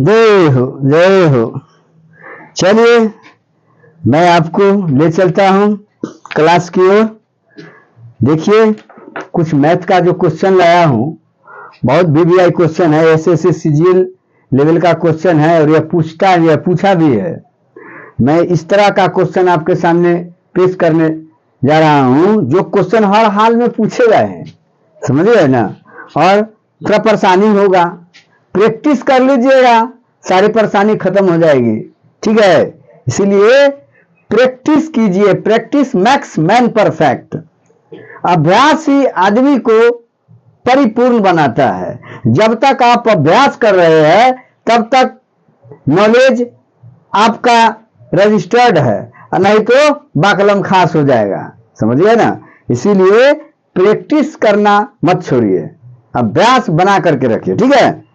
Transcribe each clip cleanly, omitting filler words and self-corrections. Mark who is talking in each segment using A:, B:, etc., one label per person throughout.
A: जय हो जय हो। चलिए मैं आपको ले चलता हूँ क्लास की ओर। देखिए कुछ मैथ का जो क्वेश्चन लाया हूँ, बहुत वीवीआई क्वेश्चन है, एसएससी सीजीएल लेवल का क्वेश्चन है और यह पूछा भी है। मैं इस तरह का क्वेश्चन आपके सामने पेश करने जा रहा हूँ जो क्वेश्चन हर हाल में पूछे गए हैं, समझ गए ना। और थोड़ा परेशानी होगा, प्रैक्टिस कर लीजिएगा, सारी परेशानी खत्म हो जाएगी, ठीक है। इसीलिए प्रैक्टिस कीजिए, प्रैक्टिस मैक्स मैन परफेक्ट। अभ्यास ही आदमी को परिपूर्ण बनाता है। जब तक आप अभ्यास कर रहे हैं तब तक नॉलेज आपका रजिस्टर्ड है, नहीं तो बाकलम खास हो जाएगा, समझिए ना। इसीलिए प्रैक्टिस करना मत छोड़िए, अभ्यास बना करके रखिए, ठीक है।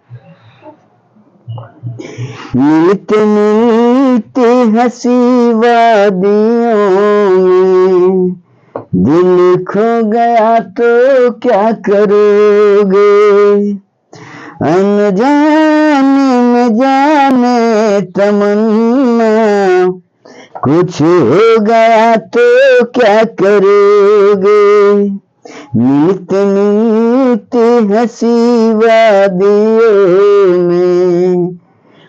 A: मिलते मिलते हंसी वादियों में दिल खो गया तो क्या करोगे, अनजाने में जाने तमन्ना कुछ हो गया तो क्या करोगे, मिलते मिलते हंसी वादियों में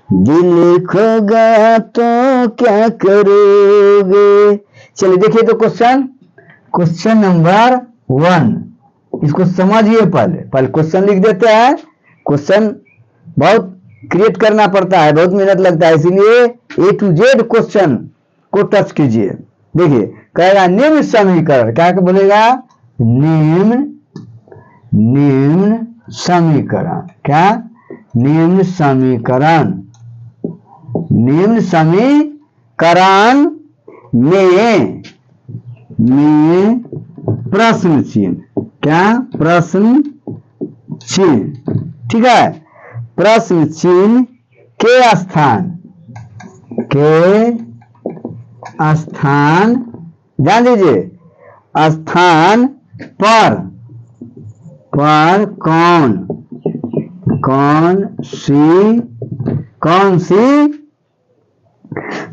A: दिल खो गया तो क्या करोगे। चलिए देखिए तो क्वेश्चन नंबर 1, इसको समझिए। पहले क्वेश्चन लिख देते हैं। क्वेश्चन बहुत क्रिएट करना पड़ता है, बहुत मेहनत लगता है, इसीलिए ए टू जेड क्वेश्चन को टच कीजिए। देखिए कहेगा निम्न समीकरण, क्या बोलेगा, निम्न समीकरण, क्या, निम्न समीकरण में प्रश्न चिन्ह, क्या, प्रश्न चिन्ह, ठीक है। प्रश्न चिन्ह के स्थान ध्यान दीजिए, स्थान पर कौन सी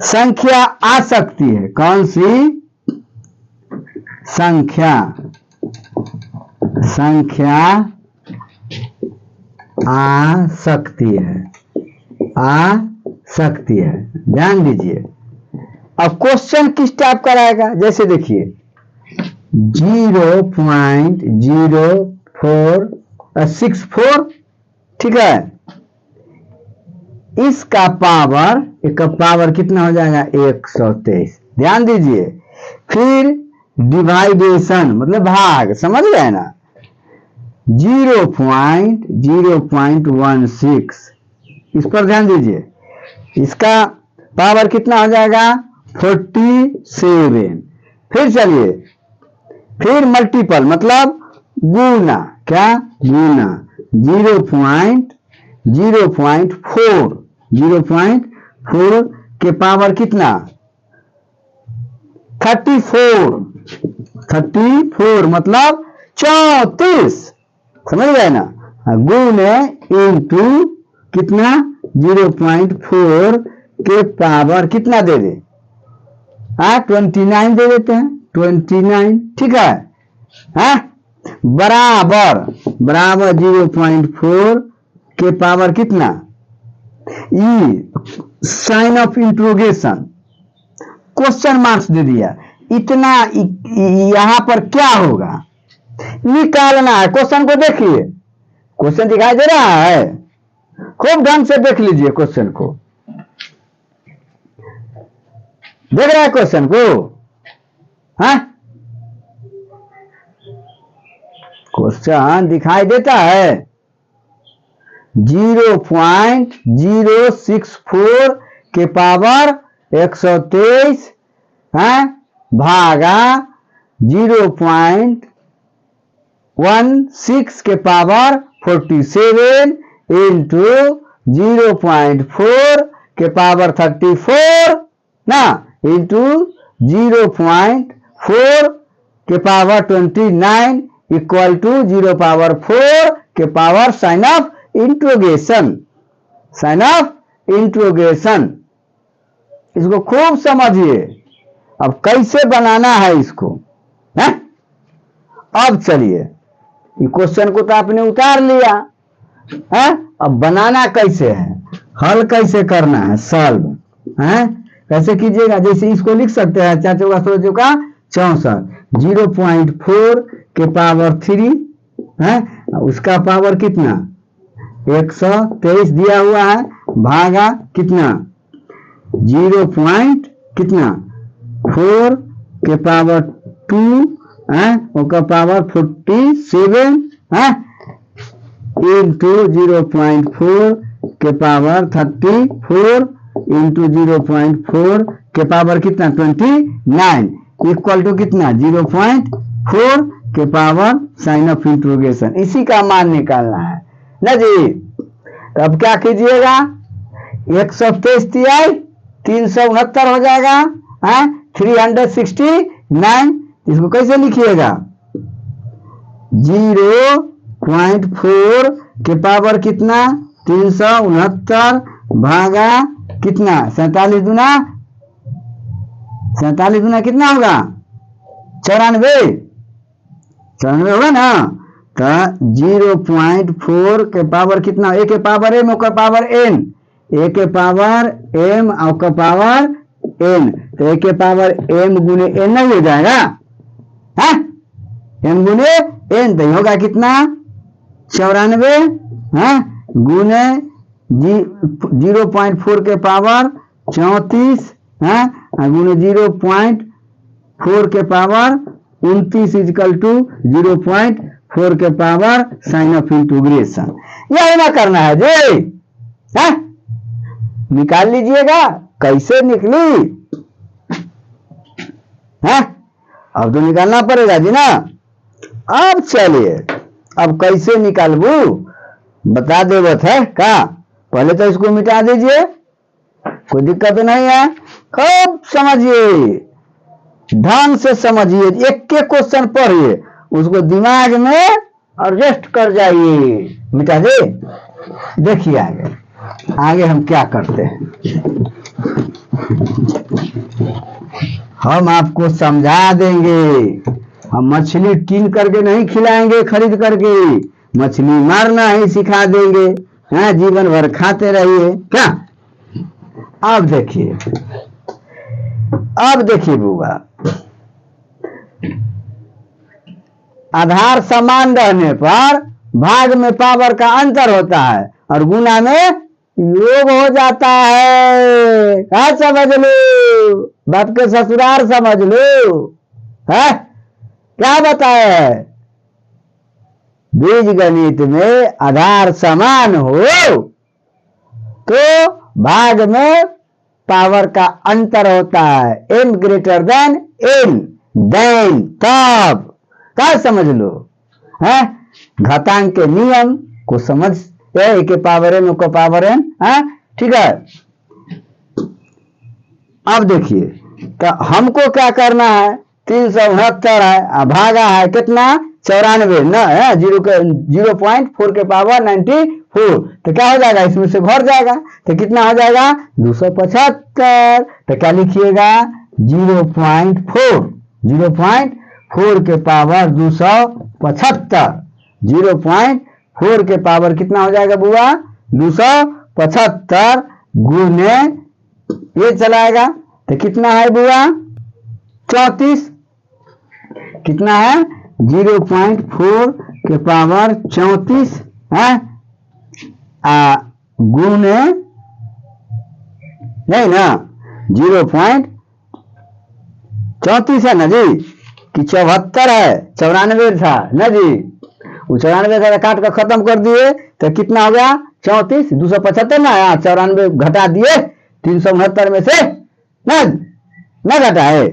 A: संख्या आ सकती है, कौन सी संख्या आ सकती है, ध्यान दीजिए। अब क्वेश्चन किस टाइप का रहेगा, जैसे देखिए 0.0464, ठीक है। इसका पावर कितना हो जाएगा, 123, ध्यान दीजिए। फिर डिवाइडेशन मतलब भाग, समझ गए ना, 0.16, इस पर ध्यान दीजिए। इसका पावर कितना हो जाएगा, 47। फिर चलिए, फिर मल्टीपल मतलब गुना, क्या, गुना 0.4 के पावर कितना, 34 मतलब 34, समझ गए ना। गुने इंटू कितना, 0.4 के पावर कितना दे दे, 29 दे देते हैं, 29, ठीक है। बराबर 0.4 के पावर कितना, sign of interrogation, question marks दे दिया, इतना यहां पर क्या होगा निकालना है। क्वेश्चन को देखिए, क्वेश्चन दिखाई दे रहा है, खूब ढंग से देख लीजिए क्वेश्चन को, देख रहा है क्वेश्चन को, क्वेश्चन दिखाई देता है। 0.064 के पावर 123 भागा 0.16 के पावर 47 इंटू 0.4 के पावर 34 ना, इंटू 0.4 के पावर 29 इक्वल टू 0 पावर 4 के power sine of interrogation, sine of interrogation. इसको खूब समझिए। अब कैसे बनाना है इसको, है? अब चलिए, क्वेश्चन को तो आपने उतार लिया है, अब बनाना कैसे है, हल कैसे करना है, सॉल्व है कैसे कीजिएगा। जैसे इसको लिख सकते हैं 4 चौका 16 चौका 64, 0.4 के पावर 3 है, उसका पावर कितना 123 दिया हुआ है, भागा कितना 0 पॉइंट कितना 4 के पावर 2 है, उसका पावर 47 है, इंटू 0.4 के पावर 34 इंटू 0.4 के पावर कितना 29 इक्वल टू कितना 0.4 के पावर साइन ऑफ इंट्रोगेशन। इसी का मान निकालना है ना जी। तो अब क्या कीजिएगा, 123 369 हो जाएगा, 369। इसको कैसे लिखिएगा 0.4 के पावर कितना 369 भागा कितना 47 दूना कितना होगा 94 होगा ना। तो 0.4 के पावर कितना, ए के पावर एम का पावर एन, ए के पावर एम और का पावर एन, तो ए के पावर एम गुने एन नहीं हो जाएगा, है एम गुने एन, तो होगा कितना 94 है गुने 0.4 के पावर 34 है गुने 0.4 के पावर 29 इजकल टू 0.4 के पावर साइन ऑफ इंटीग्रेशन। यही ना करना है जी, है निकाल लीजिएगा। कैसे निकली है, अब तो निकालना पड़ेगा जी ना। अब चलिए, अब कैसे निकालबू बता देवत है का, पहले तो इसको मिटा दीजिए, कोई दिक्कत नहीं है। खूब समझिए, ध्यान से समझिए, एक एक क्वेश्चन पढ़िए, उसको दिमाग में एडजस्ट कर जाइए। मिटा दे, देखिए आगे आगे हम क्या करते हैं, हम आपको समझा देंगे। हम मछली कीन करके नहीं खिलाएंगे, खरीद करके मछली मारना ही सिखा देंगे, हैं जीवन भर खाते रहिए क्या। अब देखिए बुआ, आधार समान रहने पर भाग में पावर का अंतर होता है और गुना में योग हो जाता है। क्या समझ लो, बाप के ससुराल समझ लो, है क्या बताया है, बीज गणित में आधार समान हो तो भाग में पावर का अंतर होता है, n greater than n, then तब। क्या समझ लो, है घातांक के नियम को समझ, ए के पावर n को पावर n, है ठीक है। अब देखिए, तो हमको क्या करना है, 369 है, भागा है कितना 94 न है, 0.4 के पावर 94, तो क्या हो जाएगा, इसमें से भर जाएगा, तो कितना हो जाएगा 275। तो क्या लिखिएगा 0.4 के पावर 275, 0.4 के पावर कितना हो जाएगा बुआ 275 गुने ये चलाएगा, तो कितना है बुआ 34, कितना है 0.4 के पावर 34 है गुने नहीं ना 0.34 है ना जी, कि 74 है, 94 था ना जी, वो 94 का काट कर खत्म कर दिए, तो कितना हो गया 34, 275 ना, 94 घटा दिए 369 में से ना घटा है।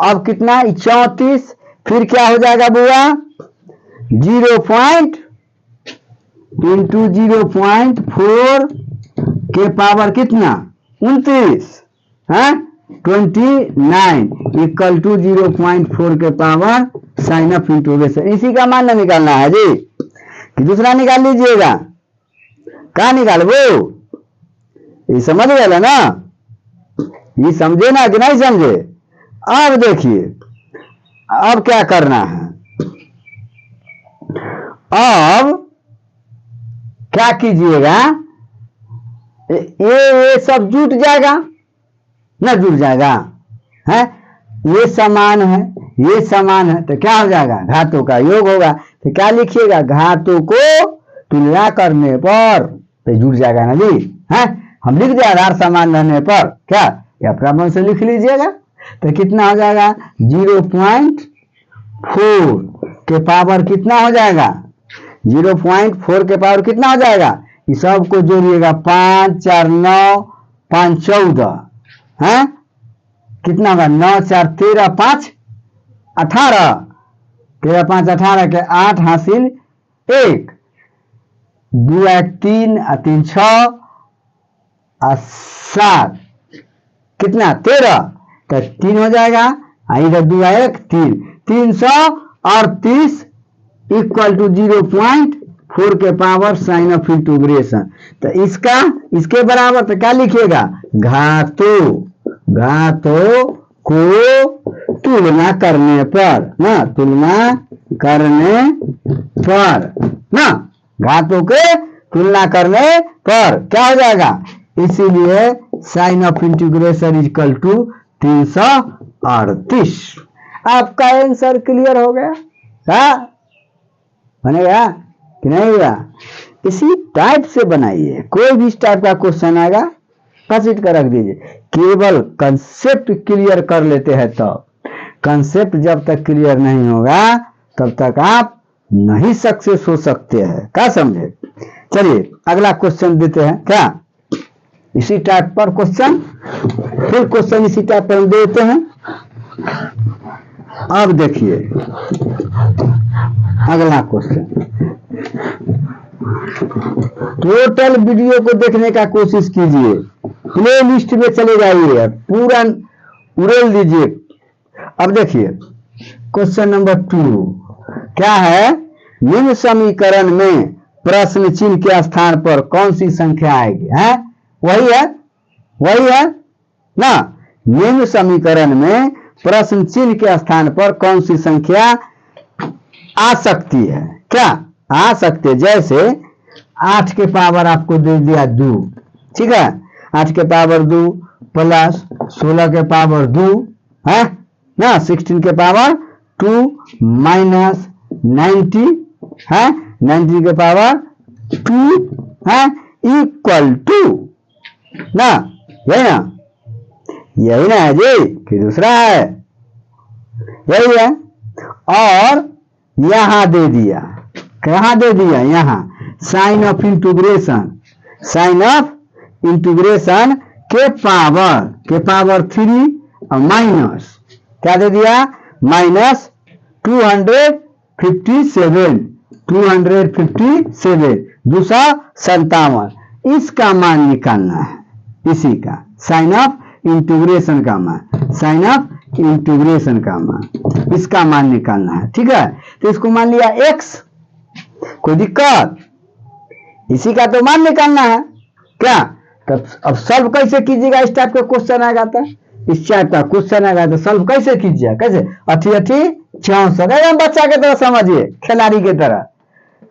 A: अब कितना 34, फिर क्या हो जाएगा बुआ 0. इंटू 0.4 के पावर कितना 29 है 29 इक्वल टू 0.4 के पावर साइन ऑफ इंटीग्रेशन। इसी का मान निकालना है जी, कि दूसरा निकाल लीजिएगा क्या निकालबो? ये समझ गए ना? ये समझे ना कि नहीं समझे? अब देखिए, अब क्या करना है, अब क्या कीजिएगा, ये सब जुट जाएगा ना, जुट जाएगा है, ये समान है, ये समान है, तो क्या हो जाएगा, घातों का योग होगा। तो क्या लिखिएगा, घातों को तुलना करने पर तो जुट जाएगा ना जी, है। हम लिख दिया आधार समान रहने पर, क्या या प्रमाण से लिख लीजिएगा। तो कितना हो जाएगा, 0.4 के पावर कितना हो जाएगा, 0.4 के पावर कितना हो जाएगा, ये सब को जोड़िएगा, 5 4 9 5 14 है, कितना होगा, 9 4 13 5 18, 13 5 18 के 8 हासिल 1, 2 1 3 3 6 7, कितना 13, तो 3 हो जाएगा, इधर 2 1 3, 338 इक्वल टू 0.4 के पावर साइन ऑफ इंटीग्रेशन। तो इसका इसके बराबर तो क्या लिखिएगा, घातों को तुलना करने पर ना, तुलना करने पर ना, घातों के तुलना करने पर क्या हो जाएगा, इसीलिए sine of integration equal to 338। आपका आंसर क्लियर हो गया? बनेगा कि नहीं हुआ? इसी टाइप से बनाइए, कोई भी इस टाइप का क्वेश्चन आएगा पसीट कर रख दीजिए। केवल कंसेप्ट क्लियर कर लेते हैं तो, कंसेप्ट जब तक क्लियर नहीं होगा तब तक आप नहीं सक्सेस हो सकते हैं। क्या समझे? चलिए अगला क्वेश्चन देते हैं, क्या इसी टाइप पर क्वेश्चन, फिर क्वेश्चन इसी टाइप पर हम देते हैं। अब देखिए अगला क्वेश्चन, टोटल वीडियो को देखने का कोशिश कीजिए, प्ले लिस्ट में चले जाइए, पूरा उड़ेल दीजिए। अब देखिए क्वेश्चन नंबर 2 क्या है, निम्न समीकरण में प्रश्न चिन्ह के स्थान पर कौन सी संख्या आएगी, है वही है ना। निम्न समीकरण में प्रश्न चिन्ह के स्थान पर कौन सी संख्या आ सकती है, क्या आ सकते, जैसे 8 के पावर आपको दे दिया 2, ठीक है, 8 के पावर 2 प्लस 16 के पावर 2 है ना, 16 के पावर 2 माइनस 90 है, 90 के पावर 2 है, इक्वल टू ना, यही ना है जी कि दूसरा है, यही है। और यहां दे दिया, कहां दे दिया, यहां sine of integration, sine of integration के पावर 3 और माइनस क्या दे दिया, माइनस 257 257, इसका मान निकालना है, इसी का साइन ऑफ इंटीग्रेशन का मान, साइन ऑफ इंटीग्रेशन का मान, इसका मान निकालना है, ठीक है। तो इसको मान लिया x, कोई दिक्कत, इसी का तो मान निकालना है क्या। तब अब सॉल्व कैसे कीजिएगा, इस टाइप का क्वेश्चन आएगा था, इस टाइप का क्वेश्चन आएगा तो सॉल्व कैसे कीजिएगा, कैसे 68 एकदम बच्चा के तरह समझिए, खिलाड़ी के तरह,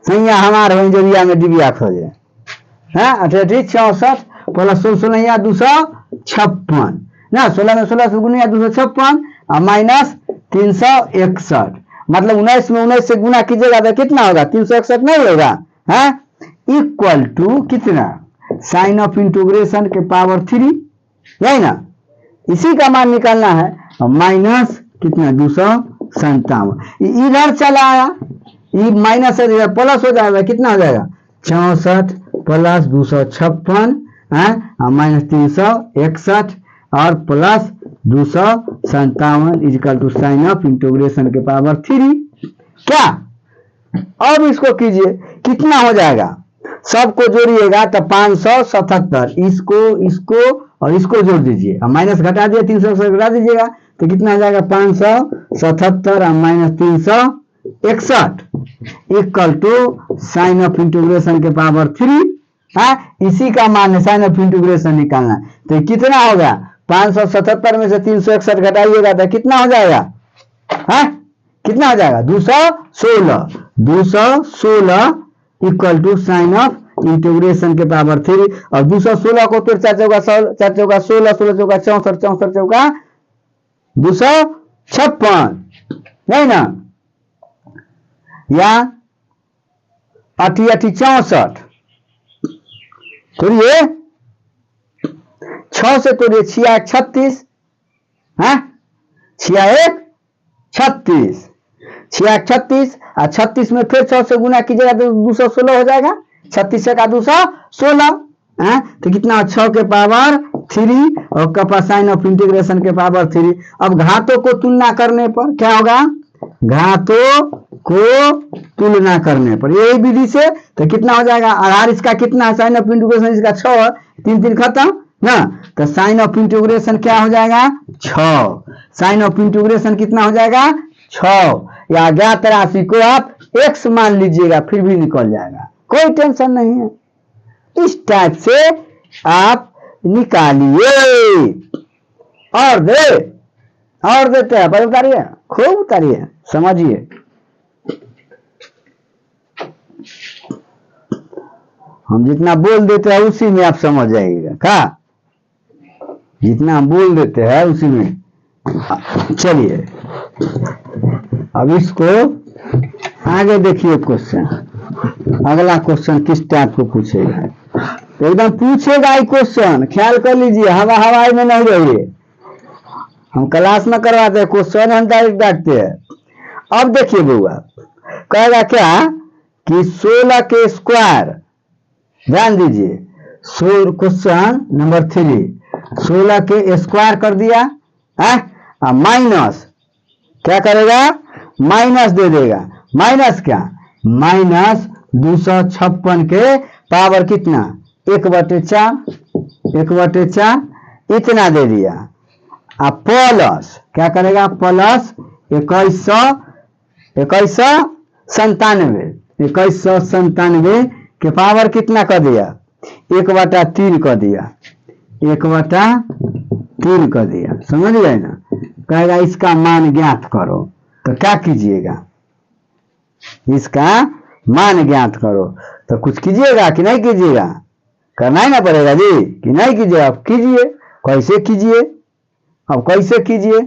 A: सैया हमारे इंजरिया में डिबिया खोजे, है 68 64 प्लस 16 256 ना, 16 में 16 से गुना 256 और माइनस 361, मतलब 19 में 19 से गुना कीजिएगा तो कितना होगा, 361 नहीं होगा, है इक्वल टू कितना, साइन ऑफ इंटीग्रेशन के पावर 3, यही ना, इसी का मान निकालना है, और माइनस कितना 257, इधर चला आया, ये माइनस है प्लस हो जाएगा, कितना हो जाएगा 64 प्लस 256 है, माइनस 361 और plus 257 equal to sine of integration के पावर 3, क्या। अब इसको कीजिए, कितना हो जाएगा, सबको जोड़िएगा तो 577, इसको और इसको जोड़ दीजिए, माइनस घटा दिए 300 घटा दीजिएगा तो कितना हो जाएगा 577 और minus 361 equal to sine of integration के पावर 3, हाँ, इसी का मान है साइन ऑफ इंटीग्रेशन निकालना। तो कितना होगा 577 में से 361 घटाइएगा तो कितना हो जाएगा? हाँ, कितना हो जाएगा? 216। 216 equal to sine of integration के पावर 3। और 216 को फिर 4 चौका 16, 16 चौका 64, 64 चौका 256, नहीं ना, या 8 64 तोड़िए, 6 से तोड़िए, 6 36, हाँ 6 36, 6 36 और 36 में फिर 6 से गुना कीजिएगा तो 216 हो जाएगा। 36 का 216, हाँ तो कितना 6 के पावर 3 और का साइन ऑफ इंटीग्रेशन के पावर 3। अब घातों को तुलना करने पर क्या होगा? घातों को तुलना करने पर यही विधि से तो कितना हो जाएगा? आधार इसका कितना है? साइन ऑफ इंटीग्रेशन इसका 6, 3 3 खत्म ना, तो साइन ऑफ इंटीग्रेशन क्या हो जाएगा? 6। साइन ऑफ इंटीग्रेशन कितना हो जाएगा? 6। या अज्ञात राशि को आप x मान लीजिएगा फिर भी निकल जाएगा, कोई टेंशन नहीं है। इस टाइप से आप निकालिए। और देते हैं पर उतारिए, खूब उतारिए, समझिए। हम जितना बोल देते हैं उसी में आप समझ जाइएगा का, जितना हम बोल देते हैं उसी में। चलिए अब इसको आगे देखिए। क्वेश्चन, अगला क्वेश्चन किस टाइप को पूछेगा? तो एकदम पूछेगा ही क्वेश्चन, ख्याल कर लीजिए, हवाई में नहीं रहिए। हम क्लास में करवाते हैं, क्वेश्चन हम डायरेक्ट डांटते हैं। अब देखिए बउआ, कहेगा क्या कि 16 के स्क्वायर, ध्यान दीजिए, क्वेश्चन नंबर 3, 16 के स्क्वायर कर दिया है, माइनस क्या करेगा? माइनस दे देगा। माइनस क्या? माइनस 256 के पावर कितना? 1/4, 1/4 इतना दे दिया। अब प्लस क्या करेगा? प्लस 2197 के पावर कितना कर दिया? 1/3 कर दिया, 1/3 कर दिया। समझ गए ना? कहेगा इसका मान ज्ञात करो, तो क्या कीजिएगा? इसका मान ज्ञात करो, तो कुछ कीजिएगा कि नहीं कीजिएगा? करना ही ना पड़ेगा जी, कि नहीं कीजिएगा? अब कीजिए। कैसे कीजिए? अब कैसे कीजिए?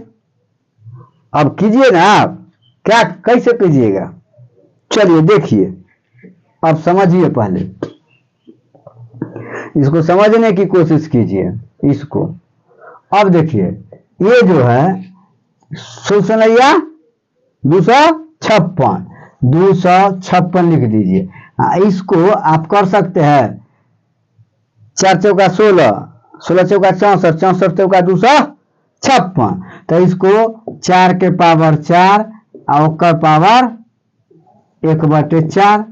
A: अब कीजिए ना आप, क्या कैसे कीजिएगा? चलिए देखिए, अब समझिए, पहले इसको समझने की कोशिश कीजिए इसको। अब देखिए, ये जो है सुनैया 256 लिख दीजिए। इसको आप कर सकते हैं 4 चौका 16, 16 चौका 64, 64 चौका 256। तो इसको 4 के पावर 4 और पावर 1/4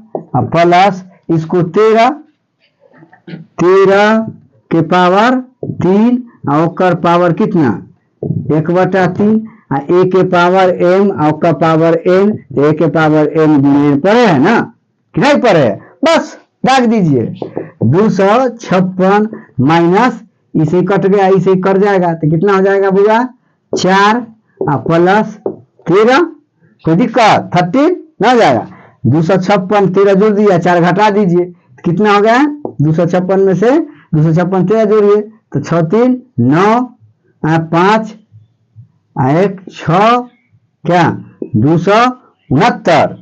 A: प्लस इसको 13 के पावर 3 और पावर कितना? 1/3 a के पावर m और पावर n, a के पावर n भी पढ़े है ना कि नहीं पढ़े? बस डाक दीजिए। 256 माइनस इसे कट गया, इसे कट जाएगा तो कितना हो जाएगा बुआ? 4 प्लस 13, कोई दिक्कत? 13 ना हो जाएगा। 256 13 जोड़ दिया, 4 घटा दीजिए, कितना हो गया? 256 में से 256 13 जोड़िए तो 6 3 9 5 1 6 क्या 269,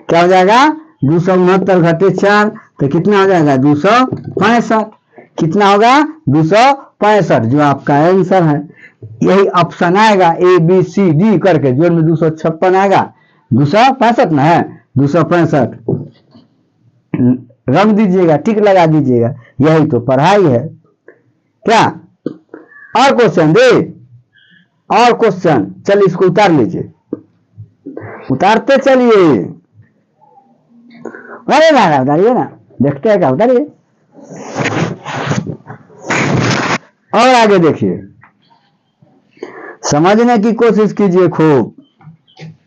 A: क्या हो जाएगा? 269 घटे 4 तो कितना हो जाएगा? 265। कितना होगा? 265, जो आपका आंसर है। यही ऑप्शन आएगा, ए बी सी डी करके जोड़ में 256 आएगा, 265 ना है, 265 रख दीजिएगा, टिक लगा दीजिएगा। यही तो पढ़ाई है क्या? और क्वेश्चन दे, और क्वेश्चन, चलिए इसको उतार लीजिए, उतारते चलिए। अरे ना उतारिए ना, देखते हैं क्या, उतारिए। और आगे देखिए, समझने की कोशिश कीजिए खूब,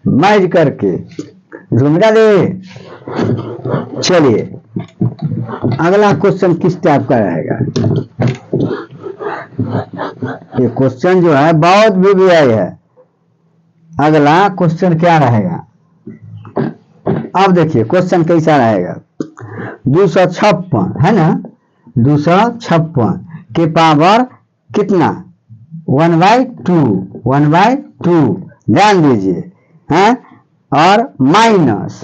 A: मैच करके इसको मिटा दे। चलिए अगला क्वेश्चन किस टाइप का रहेगा? ये क्वेश्चन जो है बहुत वीवीआई है। अगला क्वेश्चन क्या रहेगा? अब देखिए क्वेश्चन कैसा रहेगा। 256 है ना, 256 के पावर कितना? 1/2, 1/2 ध्यान दीजिए हैं। और माइनस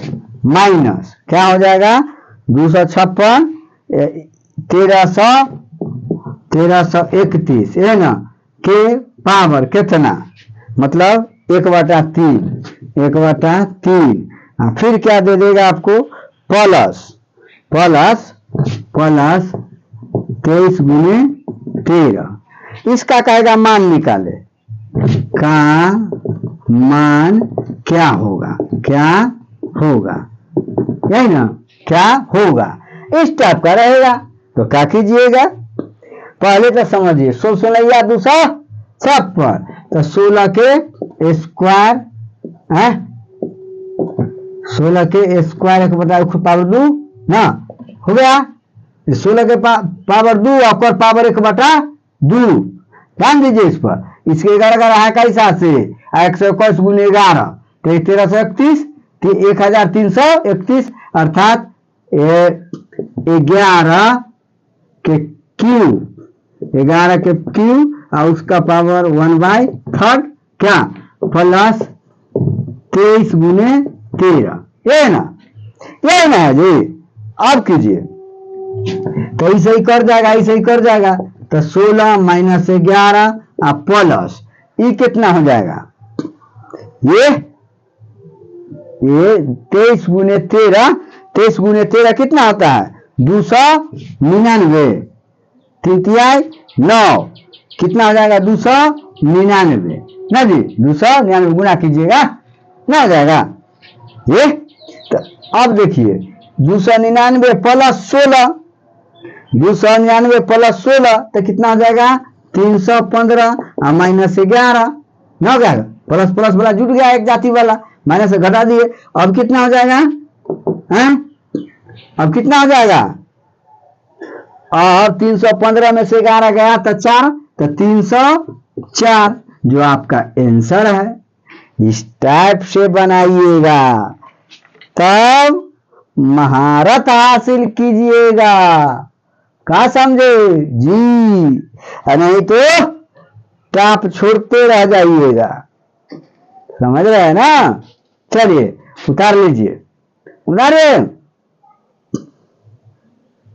A: माइनस क्या हो जाएगा? 256 1331 है ना, के पावर कितना? मतलब 1/3, 1/3। फिर क्या दे देगा आपको? प्लस 23 गुने 13। इसका कहेगा मान निकाले। का मान क्या होगा? क्या होगा? यही ना, क्या होगा? इस टाइप का रहेगा। तो क्या कीजिएगा? पहले तो समझिए 16 256, तो 16 के स्क्वायर है, 16 के स्क्वायर 1/2 ना हो गया। 16 के पावर 2 और पावर 1/2। ध्यान दीजिए इस पर। इसके 11 है का हिसाब से 121 गुने 11 तो 1331, 1331 अर्थात 11 के क्यूब, 11 के क्यूब और उसका पावर 1/3 क्या? प्लस 23 गुने 13। ये ना है जी। अब कीजिए तो ऐसे ही कर जाएगा, ऐसे ही कर जाएगा। तो 16 माइनस 11 और प्लस ये कितना हो जाएगा? ये 23 गुने 13, 23 गुने 13 कितना होता है? 299, 3×9 कितना हो जाएगा? 299 ना जी। 299 गुना कीजिएगा ना हो जाएगा ये। तो अब देखिए 299 प्लस 16, 299 प्लस 16 तो कितना हो जाएगा? 315 और माइनस 11 ना हो जाएगा। प्लस प्लस वाला जुट गया, एक जाति वाला माइनस से घटा दिए। अब कितना हो जाएगा? हैं? अब कितना हो जाएगा? और 315 में से 11 गया तो 4, तो 304 जो आपका आंसर है। इस टाइप से बनाइएगा तब महारत हासिल कीजिएगा। क्या समझे जी? नहीं तो टाप छोड़ते रह जाइएगा। समझ रहे हैं ना? चलिए उतार लीजिए, उतारे।